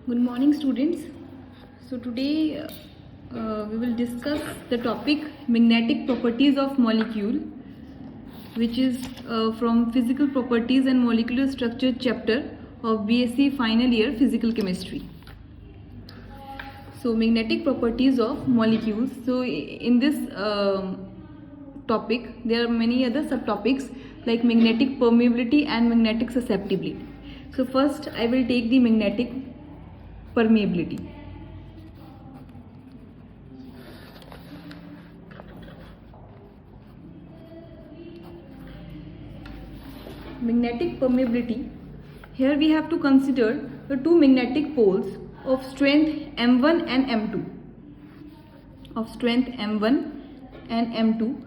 Good morning, students. So today we will discuss the topic magnetic properties of molecule, which is from physical properties and molecular structure chapter of BSc final year physical chemistry. So magnetic properties of molecules. So in this topic there are many other subtopics like magnetic permeability and magnetic susceptibility. So first I will take the magnetic permeability. Magnetic permeability. Here we have to consider the two magnetic poles of strength M1 and M2. Of strength M1 and M2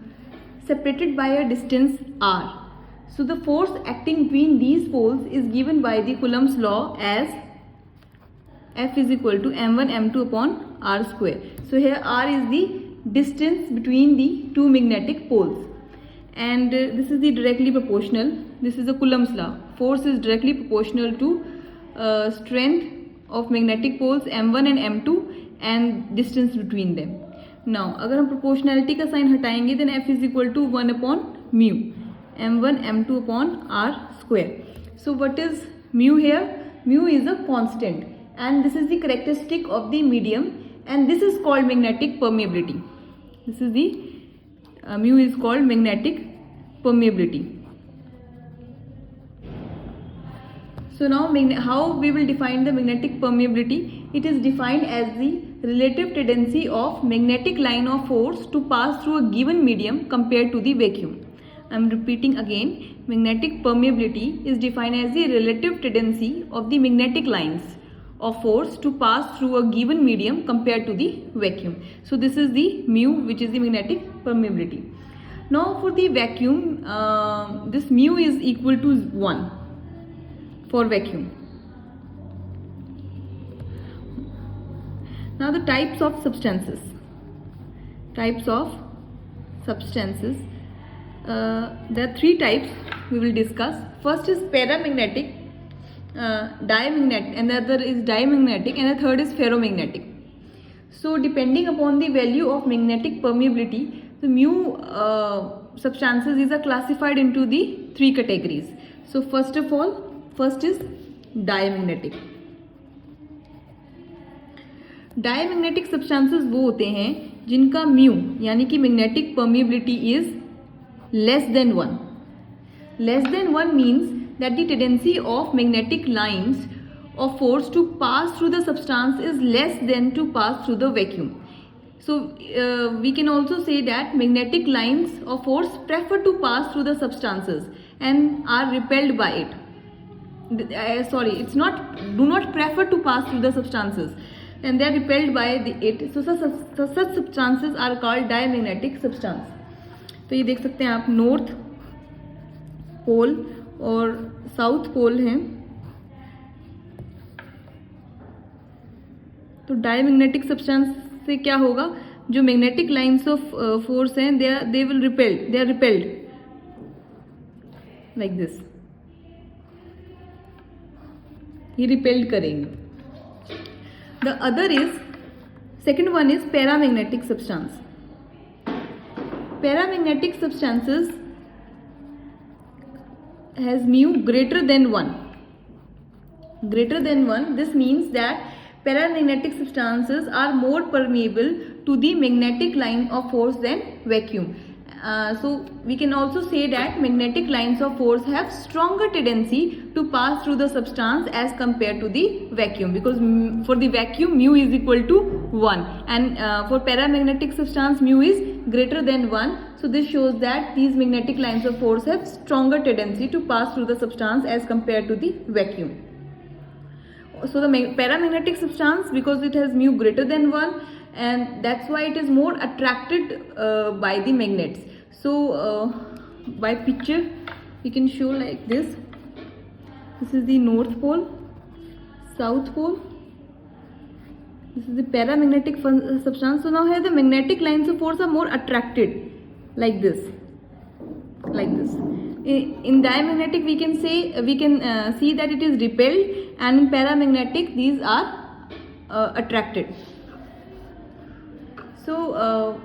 separated by a distance r. So the force acting between these poles is given by the Coulomb's law as F is equal to m1 m2 upon r square. So here r is the distance between the two magnetic poles, and this is the directly proportional. This is the Coulomb's law. Force is directly proportional to strength of magnetic poles m1 and m2 and distance between them. Now अगर हम proportionality का sign हटाएंगे then F is equal to 1 upon mu, m1 m2 upon r square. So what is mu here? Mu is a constant, and this is the characteristic of the medium, and this is called magnetic permeability. This is the mu is called magnetic permeability. So now how we will define the magnetic permeability? It is defined as the relative tendency of magnetic line of force to pass through a given medium compared to the vacuum. I am repeating again, magnetic permeability is defined as the relative tendency of the magnetic lines of force to pass through a given medium compared to the vacuum. So this is the mu, which is the magnetic permeability. Now for the vacuum, this mu is equal to 1 for vacuum. Now the types of substances. Types of substances. There are three types we will discuss. First is paramagnetic, diamagnetic, and the other is diamagnetic, and the third is ferromagnetic. So depending upon the value of magnetic permeability, the mu substances is classified into the three categories. So first is diamagnetic. Diamagnetic substances वो होते हैं जिनका mu यानी कि magnetic permeability is less than 1. Less than 1 means that the tendency of magnetic lines of force to pass through the substance is less than to pass through the vacuum. So we can also say that magnetic lines of force prefer to pass through the substances and are repelled by it. Do not prefer to pass through the substances, and they are repelled by it. So such substances are called diamagnetic substance. तो ये देख सकते हैं आप, north pole और south pole हैं. तो diamagnetic substance से क्या होगा? जो मैग्नेटिक लाइंस ऑफ फोर्स हैं they are repelled like this. ये रिपेल्ड करेंगे. The other is second one is paramagnetic substance. Paramagnetic substances has mu greater than 1. Greater than 1. This means that paramagnetic substances are more permeable to the magnetic line of force than vacuum. So we can also say that magnetic lines of force have stronger tendency to pass through the substance as compared to the vacuum, because for the vacuum mu is equal to 1, and for paramagnetic substance mu is greater than 1. So this shows that these magnetic lines of force have stronger tendency to pass through the substance as compared to the vacuum. So the paramagnetic substance, because it has mu greater than 1, and that's why it is more attracted by the magnets. So by picture we can show like this. This is the north pole, south pole. This is the paramagnetic substance. So now here the magnetic lines of force are more attracted like this. In diamagnetic we can see that it is repelled, and in paramagnetic these are attracted. So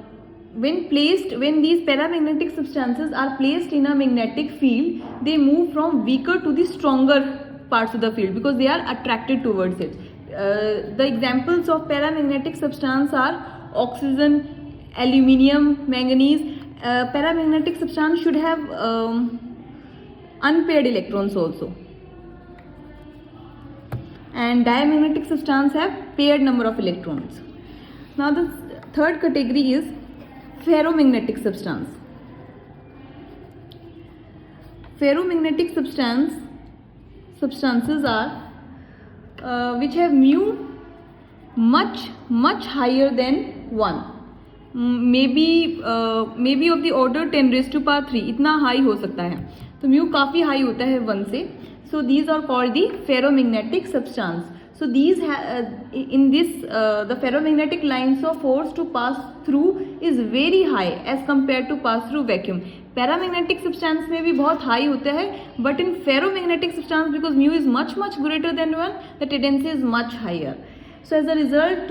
when these paramagnetic substances are placed in a magnetic field, they move from weaker to the stronger parts of the field because they are attracted towards it. The examples of paramagnetic substance are oxygen, aluminium, manganese. Paramagnetic substance should have unpaired electrons also, and diamagnetic substance have paired number of electrons. Now the third category is ferromagnetic substance. Ferromagnetic substances are which have mu much higher than 1, maybe of the order 10 raised to power 3, इतना high हो सकता है. तो mu काफ़ी high होता है 1 से. So these are called the ferromagnetic substance. So these the ferromagnetic lines of force to pass through is very high as compared to pass through vacuum. Paramagnetic substance में भी बहुत high होता है, but in ferromagnetic substance because mu is much greater than 1, the tendency is much higher. So as a result,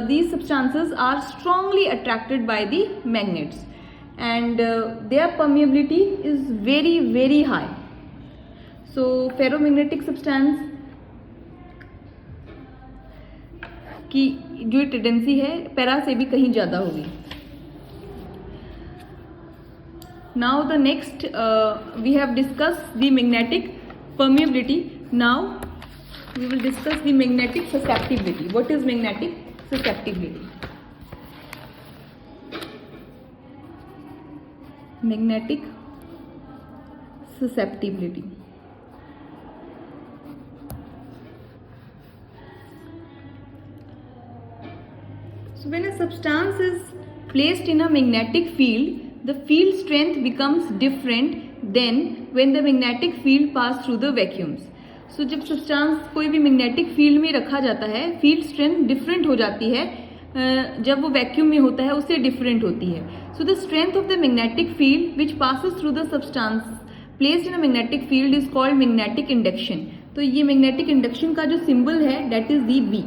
these substances are strongly attracted by the magnets, and their permeability is very high. So ferromagnetic substance की जो tendency है para से भी कहीं ज़्यादा होगी. Now the next we have discussed the magnetic permeability. Now we will discuss the magnetic susceptibility. What is magnetic susceptibility? Magnetic susceptibility. So when a substance is placed in a magnetic field, the field strength becomes different than when the magnetic field pass through the vacuums. So जब substance कोई भी magnetic field में रखा जाता है, field strength different हो जाती है. जब वो vacuum में होता है उससे different होती है. So the strength of the magnetic field which passes through the substance placed in a magnetic field is called magnetic induction. तो ये magnetic induction का जो symbol है that is the B.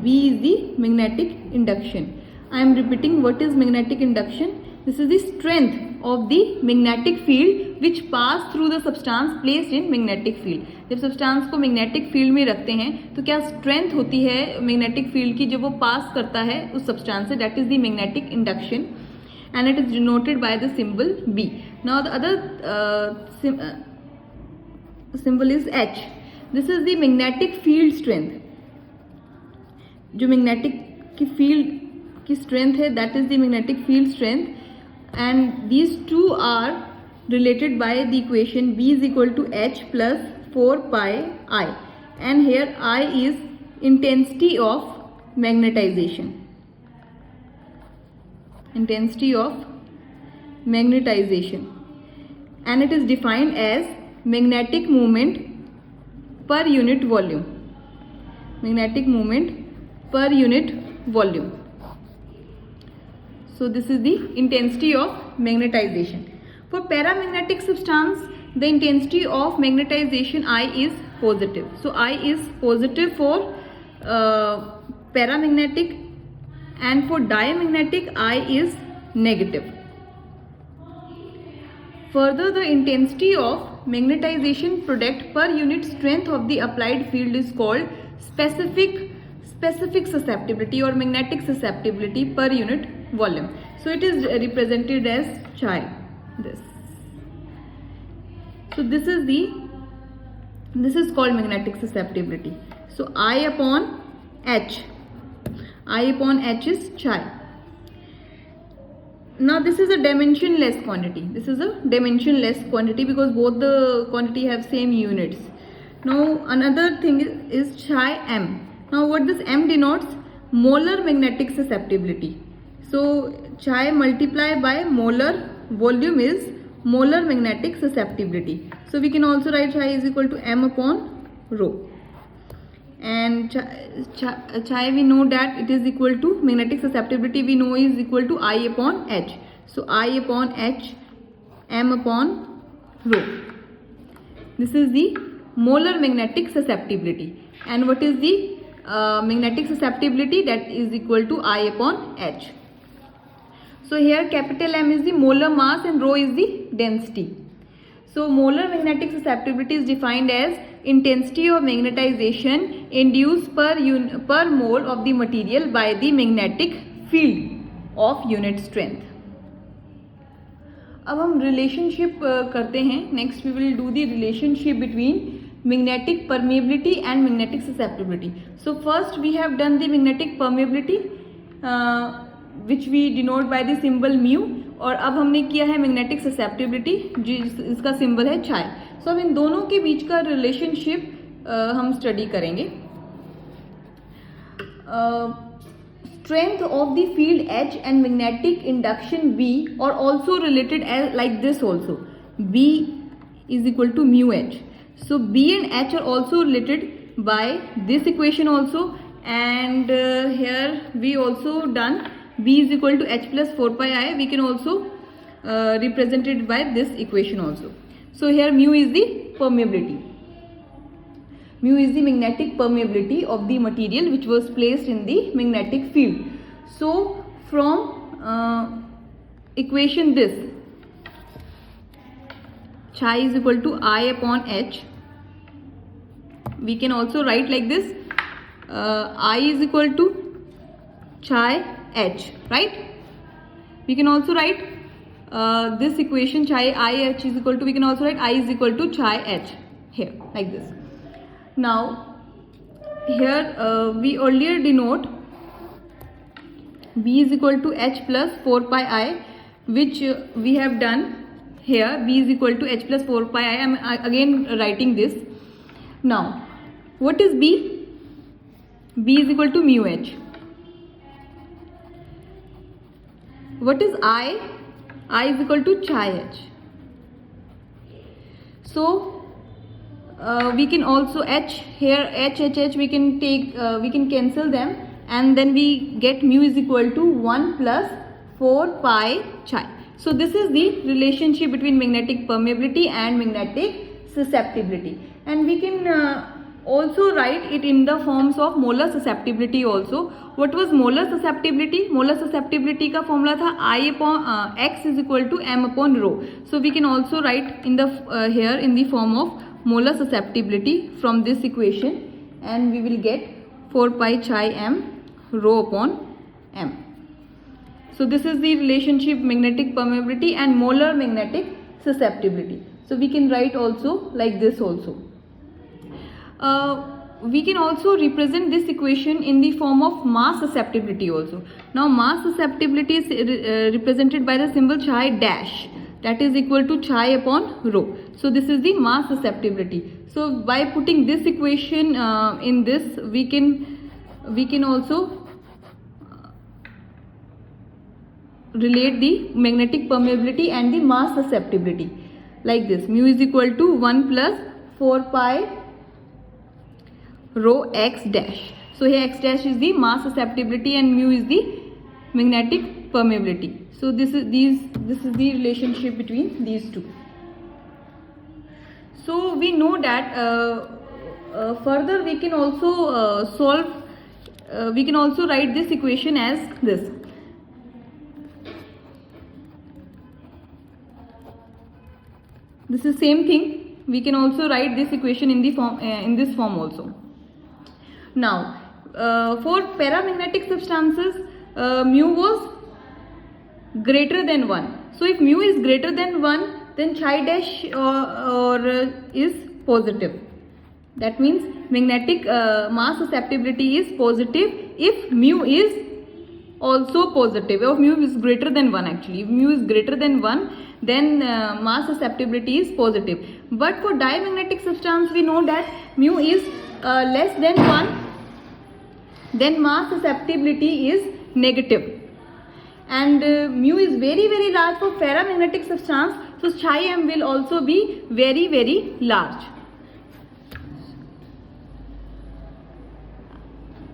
B is the magnetic induction. I am repeating what is magnetic induction. This is the strength of the magnetic field which pass through the substance placed in magnetic field. जब substance को magnetic field में रखते हैं तो क्या strength होती है magnetic field की जब वो pass करता है उस substance से, that is the magnetic induction, and it is denoted by the symbol B. Now the other symbol is H. This is the magnetic field strength. जो magnetic की field की strength है that is the magnetic field strength, and these two are related by the equation B is equal to H plus 4 pi I, and here I is intensity of magnetization. Intensity of magnetization, and it is defined as magnetic moment per unit volume. Magnetic moment per unit volume. So this is the intensity of magnetization. For paramagnetic substance, the intensity of magnetization I is positive. So I is positive for paramagnetic, and for diamagnetic I is negative. Further, the intensity of magnetization product per unit strength of the applied field is called specific susceptibility or magnetic susceptibility per unit volume. So it is represented as chi. This. So this is called magnetic susceptibility. So I upon H is chi. Now this is a dimensionless quantity. This is a dimensionless quantity because both the quantity have same units. Now another thing is chi m. Now what this m denotes? Molar magnetic susceptibility. So chi multiplied by molar volume is molar magnetic susceptibility. So we can also write chi is equal to m upon rho. And chi we know that it is equal to magnetic susceptibility we know is equal to I upon H. So I upon H m upon rho. This is the molar magnetic susceptibility. And what is the magnetic susceptibility, that is equal to I upon H. So here capital M is the molar mass and rho is the density. So molar magnetic susceptibility is defined as intensity of magnetization induced per mole of the material by the magnetic field of unit strength. अब हम relationship करते हैं. Next we will do the relationship between magnetic permeability and magnetic susceptibility. So first we have done the magnetic permeability which we denote by the symbol mu, और अब हमने किया है magnetic susceptibility जिसका सिंबल है chi. So अब इन दोनों के बीच का रिलेशनशिप हम स्टडी करेंगे. Strength of the field H and magnetic induction B are also related as like this also. B is equal to mu H. So B and H are also related by this equation also, and here we also done B is equal to H plus 4 pi I. We can also represent it by this equation also. So here mu is the permeability. Mu is the magnetic permeability of the material which was placed in the magnetic field. So from equation this, chi is equal to I upon H. We can also write like this, I is equal to chi H, right? We can also write this equation chi I H is equal to, we can also write I is equal to chi H here like this. Now here we earlier denote B is equal to H plus 4 pi I, which we have done here. B is equal to H plus 4 pi I. I am again writing this. Now what is B? B is equal to mu H. What is I? I is equal to chi H. So we can also H here, H we can take, we can cancel them, and then we get mu is equal to 1 plus 4 pi chi. So this is the relationship between magnetic permeability and magnetic susceptibility, and we can also write it in the forms of molar susceptibility also. What was molar susceptibility? Molar susceptibility का formula था I upon x is equal to m upon rho. So we can also write in the here in the form of molar susceptibility from this equation, and we will get 4 pi chi m rho upon m. So this is the relationship magnetic permeability and molar magnetic susceptibility. So we can write also like this also. We can also represent this equation in the form of mass susceptibility also. Now mass susceptibility is represented by the symbol chi dash, that is equal to chi upon rho. So this is the mass susceptibility. So by putting this equation in this, we can also relate the magnetic permeability and the mass susceptibility like this. Mu is equal to 1 plus 4 pi rho x dash. So here x dash is the mass susceptibility and mu is the magnetic permeability. So this is the relationship between these two. So we know that further we can also we can also write this equation as this. This is same thing. We can also write this equation in the form in this form also. Now for paramagnetic substances, mu was greater than 1. So if mu is greater than 1, then chi dash is positive. That means magnetic mass susceptibility is positive if mu is also positive, or mu is greater than 1 actually. If mu is greater than 1, then mass susceptibility is positive. But for diamagnetic substance, we know that mu is less than 1, then mass susceptibility is negative. And mu is very very large for paramagnetic substance, so chi m will also be very very large.